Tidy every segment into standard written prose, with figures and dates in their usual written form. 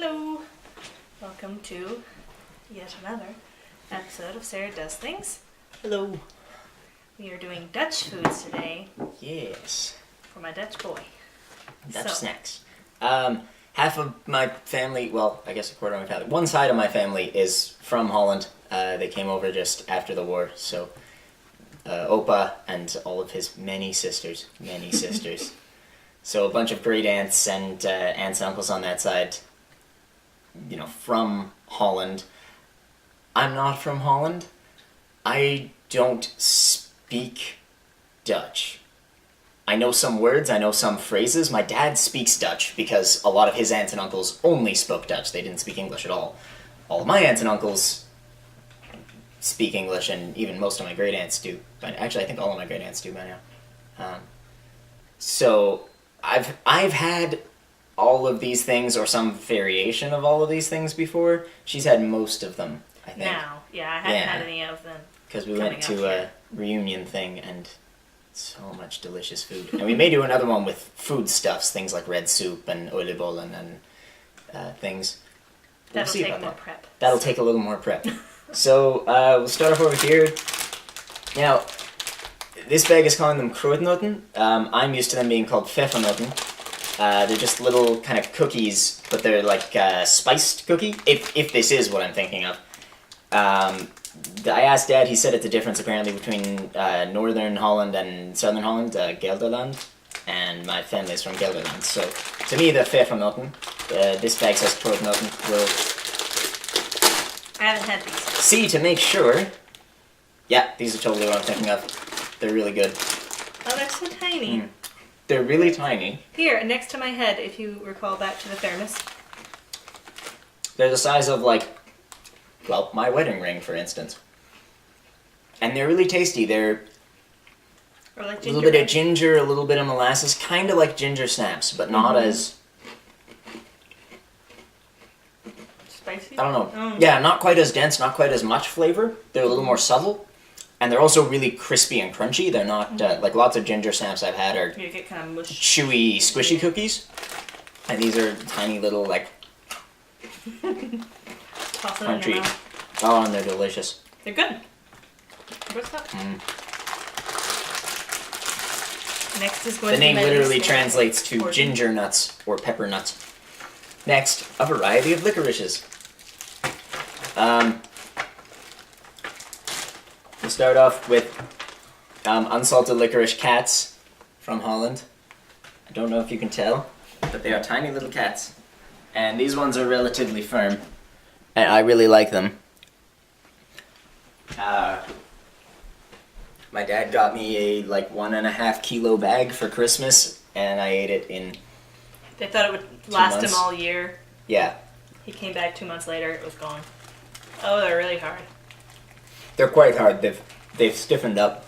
Hello! Welcome to yet another episode of Sarah Does Things. Hello. We are doing Dutch foods today Yes. for my Dutch boy. Dutch So- snacks. Half of my family, well, I guess a quarter of my family, one side of my family is from Holland. They came over just after the war, so Opa and all of his many sisters. So a bunch of great aunts and aunts and uncles on that side, from Holland. I'm not from Holland. I don't speak Dutch. I know some words, I know some phrases. My dad speaks Dutch because a lot of his aunts and uncles only spoke Dutch. They didn't speak English at all. All of my aunts and uncles speak English, and even most of my great aunts do. But actually, I think all of my great aunts do by now. So I've had all of these things or some variation of all of these things before. She's had most of them, I think. Now, I haven't had any of them. Because we coming went up to here. a reunion thing and so much delicious food. And we may do another one with foodstuffs, things like red soup and oliebollen and things. We'll That'll see take about more that. prep. That'll take a little more prep. So we'll start off over here. Now, this bag is calling them kruidnoten. I'm used to them being called pfeffernoten. They're just little kind of cookies, but they're like spiced cookie, if this is what I'm thinking of. I asked Dad, he said it's a difference apparently between northern Holland and southern Holland, Gelderland, and my family's from Gelderland. So to me, they're pfeffernoten. This bag says kruidnoten. We'll I haven't had these. see to make sure. Yeah, these are totally what I'm thinking of. They're really good. Oh, they're so tiny. Mm. They're really tiny. Here, next to my head, if you recall back to the thermos. They're the size of, my wedding ring, for instance. And they're really tasty. They're Or like a ginger. little bit of ginger, a little bit of molasses, kind of like ginger snaps, but not as, Spicy? I don't know. Oh. Yeah, not quite as dense, not quite as much flavor. They're a little more subtle. And they're also really crispy and crunchy. They're not, like lots of ginger snaps I've had are You get kind of mushy. chewy, squishy cookies. And these are tiny little, Toss it in crunchy. your mouth. Oh, and they're delicious. They're good. What's that? Next is going The to be name my literally least translates to favorite. ginger nuts or pepper nuts. Next, a variety of licorices. We'll start off with unsalted licorice cats from Holland. I don't know if you can tell, but they are tiny little cats. And these ones are relatively firm, and I really like them. My dad got me a 1.5 kilo bag for Christmas, and I ate it in, They thought it would last him months. all year. yeah. He came back 2 months later, it was gone. Oh, they're really hard. They're quite hard. They've stiffened up.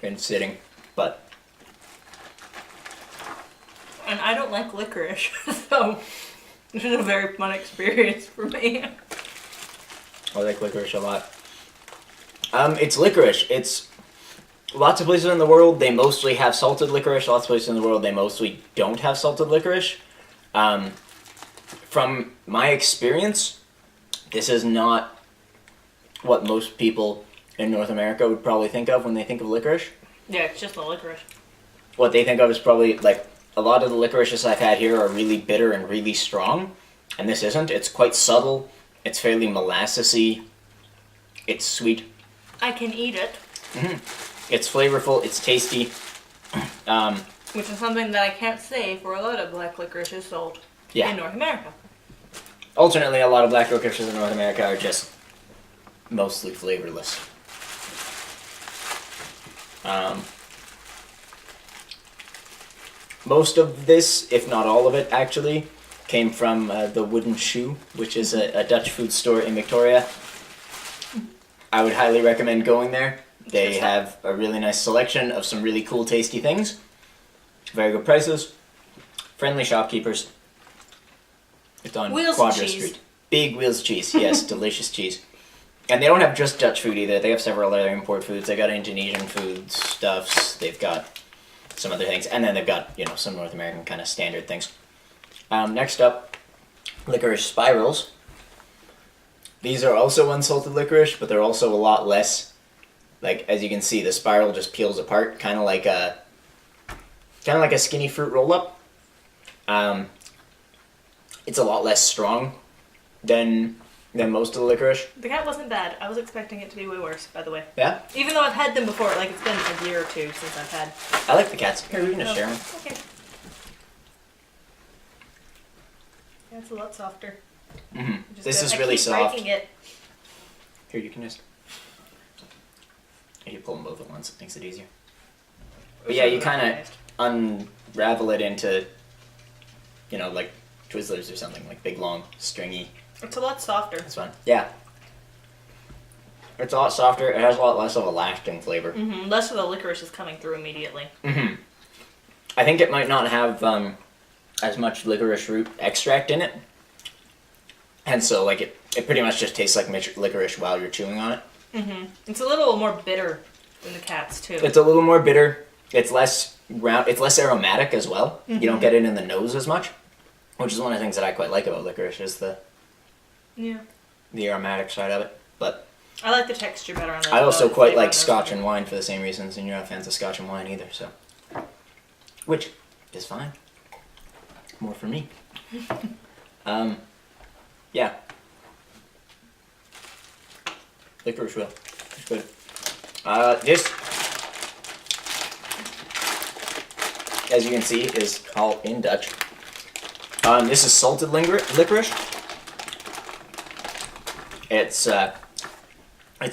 Been sitting, but And I don't like licorice, so this is a very fun experience for me. I like licorice a lot. It's licorice. It's lots of places in the world they mostly have salted licorice. Lots of places in the world they mostly don't have salted licorice. From my experience, this is not what most people in North America would probably think of when they think of licorice. Yeah, it's just the licorice. What they think of is probably, a lot of the licorices I've had here are really bitter and really strong, and this isn't. It's quite subtle. It's fairly molassesy. It's sweet. I can eat it, It's flavorful. It's tasty. which is something that I can't say for a lot of black licorices sold Yeah. in North America. Alternately, a lot of black licorices in North America are just mostly flavorless. Most of this, if not all of it, actually, came from the Wooden Shoe, which is a Dutch food store in Victoria. I would highly recommend going there. They have a really nice selection of some really cool, tasty things. Very good prices. Friendly shopkeepers. It's on Wheels Quadra cheese. Street. Big Wheels cheese, yes, delicious cheese. And they don't have just Dutch food either. They have several other import foods. They got Indonesian food stuffs. They've got some other things, and then they've got some North American kind of standard things. Next up, licorice spirals. These are also unsalted licorice, but they're also a lot less. Like, as you can see, the spiral just peels apart, kind of like a skinny fruit roll up. It's a lot less strong than most of the licorice. The cat wasn't bad. I was expecting it to be way worse, by the way. Yeah, Even though I've had them before, like it's been a year or two since I've had. I like the cats. Here, we can just share them. Okay. Yeah, it's a lot softer. Mm-hmm. Just This is I really keep soft. breaking it. Here, you can just. You pull them both at once. It makes it easier. But yeah, you kind of unravel it into, like Twizzlers or something, like big, long, stringy. It's a lot softer. That's fine. Yeah. It's a lot softer. It has a lot less of a lasting flavor. Mm-hmm. Less of the licorice is coming through immediately. Mm-hmm. I think it might not have as much licorice root extract in it. And so, like, it pretty much just tastes like licorice while you're chewing on it. Mm-hmm. It's a little more bitter than the cat's, too. It's a little more bitter. It's less It's less aromatic as well. Mm-hmm. You don't get it in the nose as much, which is one of the things that I quite like about licorice is the aromatic side of it. But I like the texture better on those. I also the quite flavor on like those Scotch better. and wine for the same reasons, and you're not fans of Scotch and wine either, so. Which is fine. More for me. Yeah. Licorice wheel. It's good. This, as you can see, is all in Dutch. This is salted licorice. It's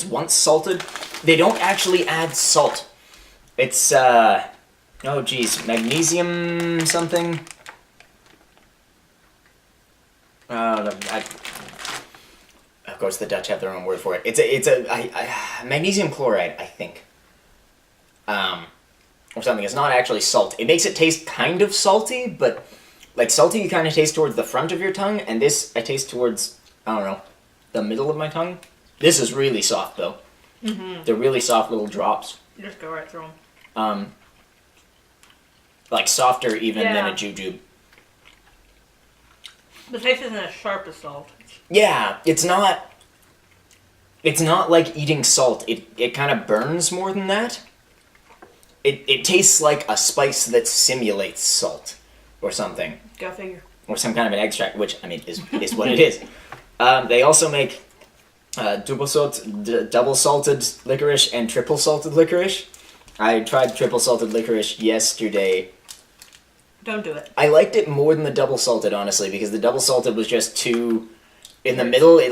once salted. They don't actually add salt. It's oh geez, magnesium something. Of course, the Dutch have their own word for it. It's a magnesium chloride, I think. Or something. It's not actually salt. It makes it taste kind of salty, but like salty you kind of taste towards the front of your tongue, and this I taste towards, I don't know, the middle of my tongue. This is really soft though. Mm-hmm. They're really soft little drops. You just go right through them. Like softer even than Yeah. a jujube. The taste isn't as sharp as salt. Yeah, it's not like eating salt. It kind of burns more than that. It tastes like a spice that simulates salt or something. Go figure. Or some kind of an extract, which, I mean, is what it is. They also make double salted licorice and triple salted licorice. I tried triple salted licorice yesterday. Don't do it. I liked it more than the double salted, honestly, because the double salted was just too... In the middle, it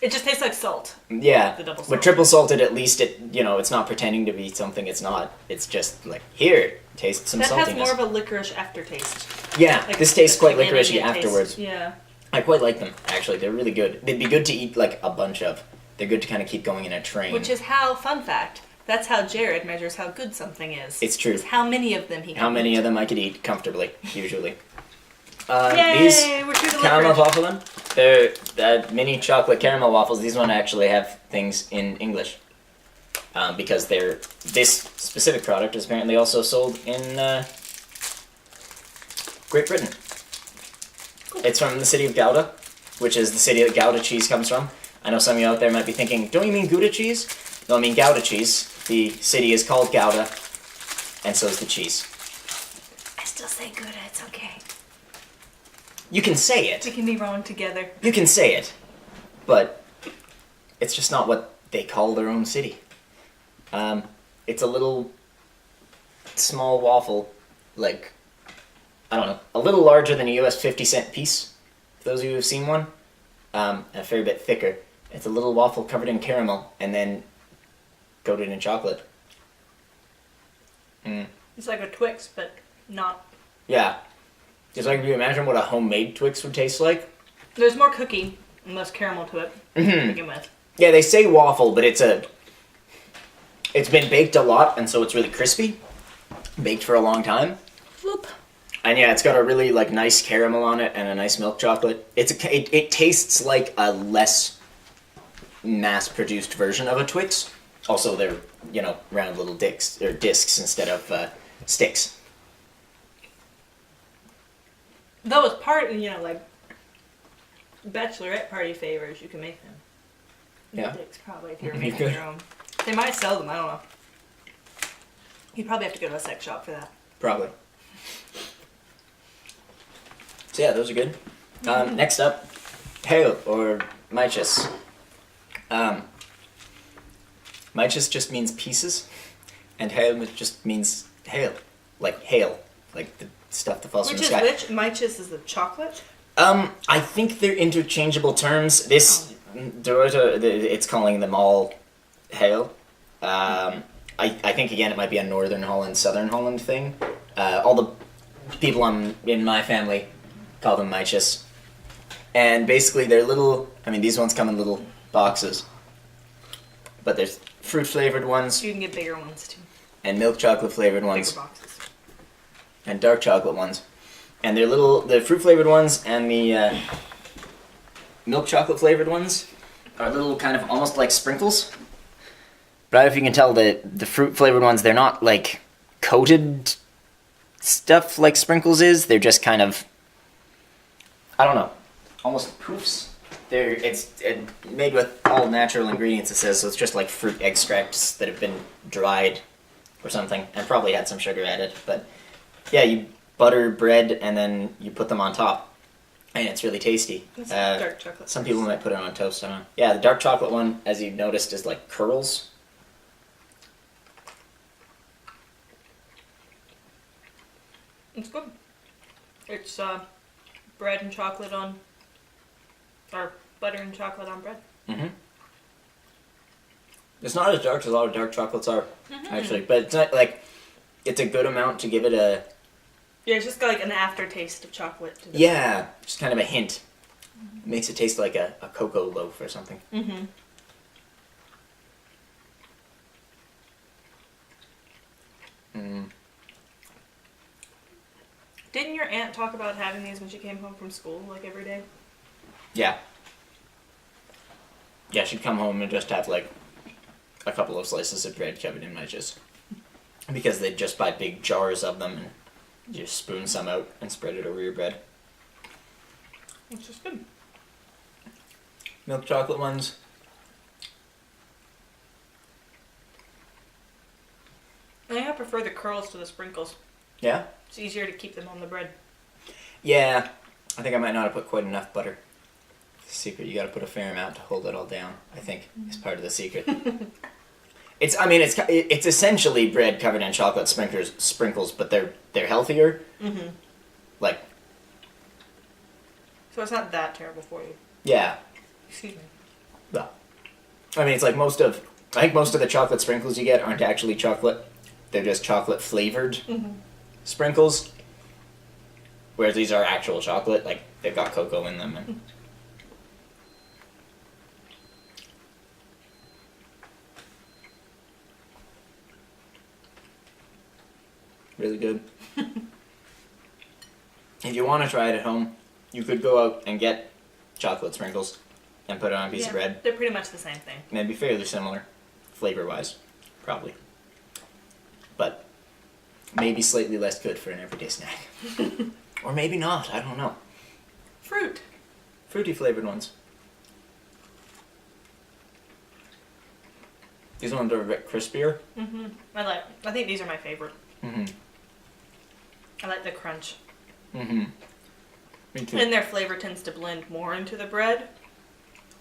just tastes like salt. Yeah, The double but salted. triple salted, at least it's not pretending to be something it's not. It's just like, here, taste some That saltiness. has more of a licorice aftertaste. Yeah, Like, this tastes the quite beginning licoricey it tastes- afterwards. Yeah. I quite like them, actually. They're really good. They'd be good to eat, like, a bunch of. They're good to kind of keep going in a train. Which is how, fun fact, that's how Jared measures how good something is. It's true. Is how many of them he can How many eat. of them I could eat comfortably, usually. Yay! These We're through the caramel licorice. waffle, they're mini chocolate caramel waffles. These one actually have things in English. Because this specific product is apparently also sold in Great Britain. Cool. It's from the city of Gouda, which is the city that Gouda cheese comes from. I know some of you out there might be thinking, don't you mean Gouda cheese? No, I mean Gouda cheese. The city is called Gouda, and so is the cheese. I still say Gouda, it's okay. You can say it. We can be wrong together. You can say it, but it's just not what they call their own city. It's a little small waffle, like, I don't know, a little larger than a US 50-cent piece, for those of you who've seen one, a fair bit thicker. It's a little waffle covered in caramel, and then coated in chocolate. It's like a Twix, but not. Yeah. Just like, if you imagine what a homemade Twix would taste like. There's more cookie and less caramel to it to begin with. Yeah, they say waffle, but it's been baked a lot, and so it's really crispy. Baked for a long time. Whoop. And yeah, it's got a really like nice caramel on it and a nice milk chocolate. It tastes like a less mass-produced version of a Twix. Also, they're round little discs instead of sticks. Though as part, like bachelorette party favors, you can make them. Yeah. Dicks, probably, if you're You making could. your own. They might sell them, I don't know. You'd probably have to go to a sex shop for that. Probably. So yeah, those are good. Next up, hail or Mychus. Mychus just means pieces, and hail just means hail, like the stuff that falls Which from is the sky. which? Mychus is the chocolate? I think they're interchangeable terms. This Dorota, it's calling them all hail. I think again it might be a Northern Holland, Southern Holland thing. All the people in my family call them Mychus. And basically they're little, these ones come in little boxes. But there's fruit flavored ones You can get bigger ones too. and milk chocolate flavored ones Bigger boxes. and dark chocolate ones. And the fruit flavored ones and the milk chocolate flavored ones are little kind of almost like sprinkles. But I don't know if you can tell the fruit flavored ones, they're not like coated stuff like sprinkles is. They're just kind of, I don't know, almost poofs. It's made with all natural ingredients, it says, so it's just like fruit extracts that have been dried or something and probably had some sugar added. But yeah, you butter bread and then you put them on top. And it's really tasty. It's dark chocolate. Some people might put it on toast, I don't know. Yeah, the dark chocolate one, as you've noticed, is like curls. It's good. It's bread and chocolate on, or butter and chocolate on bread. Mm-hmm. It's not as dark as a lot of dark chocolates are, actually. But it's not like, it's a good amount to give it a, Yeah, it's just got like an aftertaste of chocolate. To it. yeah, just kind of a hint. It makes it taste like a cocoa loaf or something. Mm-hmm. Mm. Didn't your aunt talk about having these when she came home from school, like every day? Yeah. Yeah, she'd come home and just have like a couple of slices of bread covered in Mychus. Because they'd just buy big jars of them and just spoon some out and spread it over your bread. Which is good. Milk chocolate ones. I think I prefer the curls to the sprinkles. Yeah? It's easier to keep them on the bread. Yeah. I think I might not have put quite enough butter. Secret, you gotta put a fair amount to hold it all down, I think, is part of the secret. It's essentially bread covered in chocolate sprinkles, but they're healthier. Mm-hmm. Like, So it's not that terrible for you. yeah. Excuse me. Well, it's like I think most of the chocolate sprinkles you get aren't actually chocolate. They're just chocolate flavored sprinkles. Whereas these are actual chocolate, like they've got cocoa in them. And really good. If you want to try it at home, you could go out and get chocolate sprinkles and put it on a piece of bread. They're pretty much the same thing. And they'd be fairly similar, flavor-wise, probably. But maybe slightly less good for an everyday snack. Or maybe not, I don't know. Fruit. Fruity flavored ones. These ones are a bit crispier. Mm-hmm. I think these are my favorite. Mm-hmm. I like the crunch. Mm-hmm. Me too. And their flavor tends to blend more into the bread.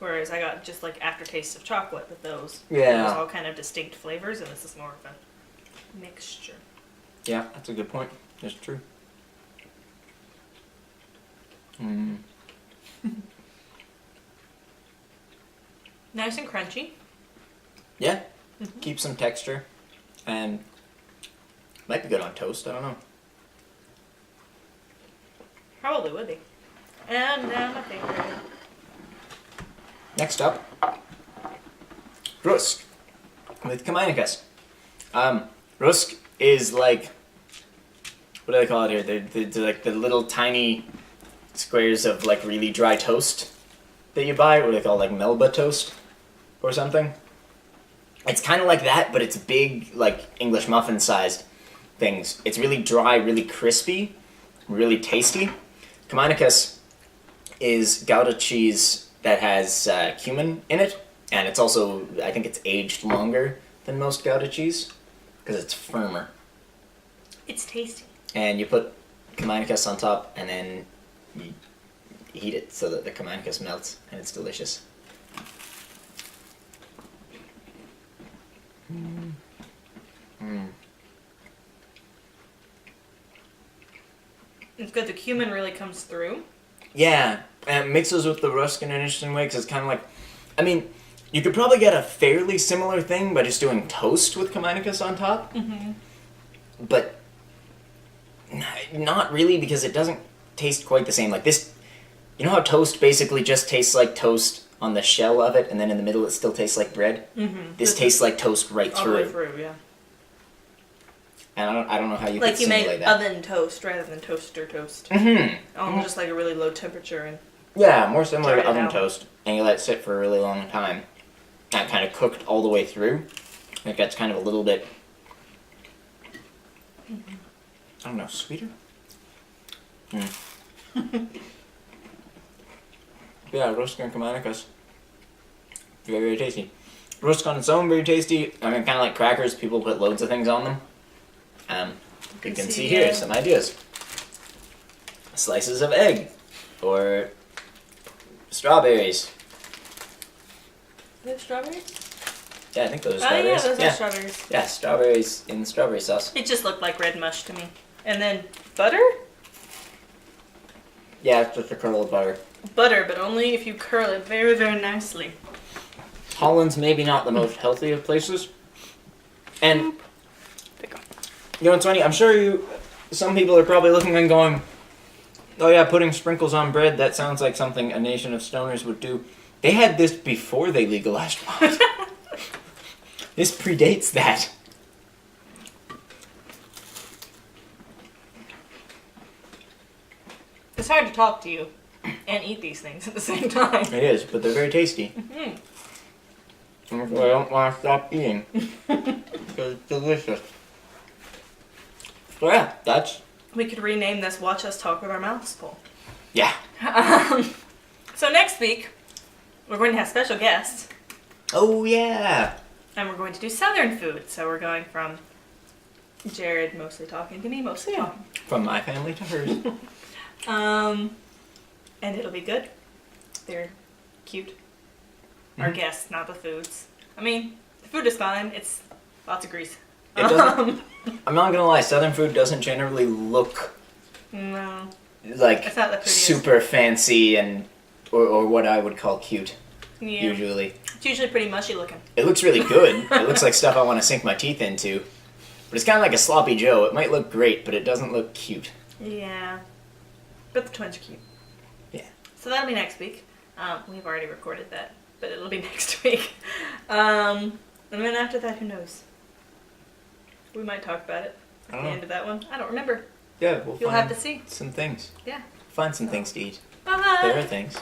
Whereas I got just like aftertaste of chocolate with those. Yeah. Those all kind of distinct flavors, and this is more of a mixture. Yeah, that's a good point. That's true. Mm. Nice and crunchy. Yeah. Keep some texture. And might be good on toast, I don't know. Probably would be. And now my favorite. Next up, Rusk with Kamainicus. Rusk is like, what do they call it here? They're like the little tiny squares of like really dry toast that you buy. What do they call it? Like Melba toast or something? It's kind of like that, but it's big, like English muffin sized things. It's really dry, really crispy, really tasty. Kaminicus is Gouda cheese that has cumin in it, and it's also, I think it's aged longer than most Gouda cheese because it's firmer. It's tasty. And you put Kaminicus on top, and then you heat it so that the Kaminicus melts, and it's delicious. It's good. The cumin really comes through. Yeah, and it mixes with the rusk in an interesting way because it's kind of like, I mean, you could probably get a fairly similar thing by just doing toast with Kaminicus on top. Mm-hmm. But not really, because it doesn't taste quite the same. Like this, you know how toast basically just tastes like toast on the shell of it, and then in the middle it still tastes like bread? Mm-hmm. This tastes like toast right all the way through. through, yeah. And I don't know how you Like could you make simulate that. oven toast rather than toaster toast. Mm-hmm. Just like a really low temperature and Yeah, more similar Dry to it oven out. toast, and you let it sit for a really long time. That kind of cooked all the way through. It gets kind of a little bit, I don't know, sweeter? Yeah, roast and Kaminicus. Very, very tasty. Roast on its own, very tasty. I mean, kind of like crackers, people put loads of things on them. You can see here some ideas. Slices of egg, or strawberries. Are those strawberries? Yeah, I think those are Oh yeah, strawberries. those yeah. are strawberries. Yeah, strawberries in strawberry sauce. It just looked like red mush to me. And then butter? Yeah, it's just a curl of butter. Butter, but only if you curl it very, very nicely. Holland's maybe not the most healthy of places. And, Pick up. you know what's funny? I'm sure some people are probably looking and going, oh yeah, putting sprinkles on bread, that sounds like something a nation of stoners would do. They had this before they legalized pot. This predates that. It's hard to talk to you and eat these things at the same time. It is, but they're very tasty. Mhm. And so I don't want to stop eating. Because it's delicious. So yeah, that's... We could rename this Watch Us Talk with Our Mouths Full. Yeah. So next week, we're going to have special guests. Oh yeah. And we're going to do Southern food. So we're going from Jared mostly talking to me, mostly talking. From my family to hers. And it'll be good. They're cute. Our Mhm. guests, not the foods. I mean, the food is fine. It's lots of grease. It doesn't... I'm not gonna lie, Southern food doesn't generally look No, like it's not the prettiest. super fancy and or what I would call cute Yeah. usually. It's usually pretty mushy looking. It looks really good. It looks like stuff I want to sink my teeth into. But it's kind of like a sloppy Joe. It might look great, but it doesn't look cute. Yeah. But the twins are cute. Yeah. So that'll be next week. We've already recorded that, but it'll be next week. And then after that, who knows? We might talk about it I at don't the know. end of that one. I don't remember. Yeah, we'll You'll find have to see. some things. Yeah. Find some things to eat. Bye. There are things.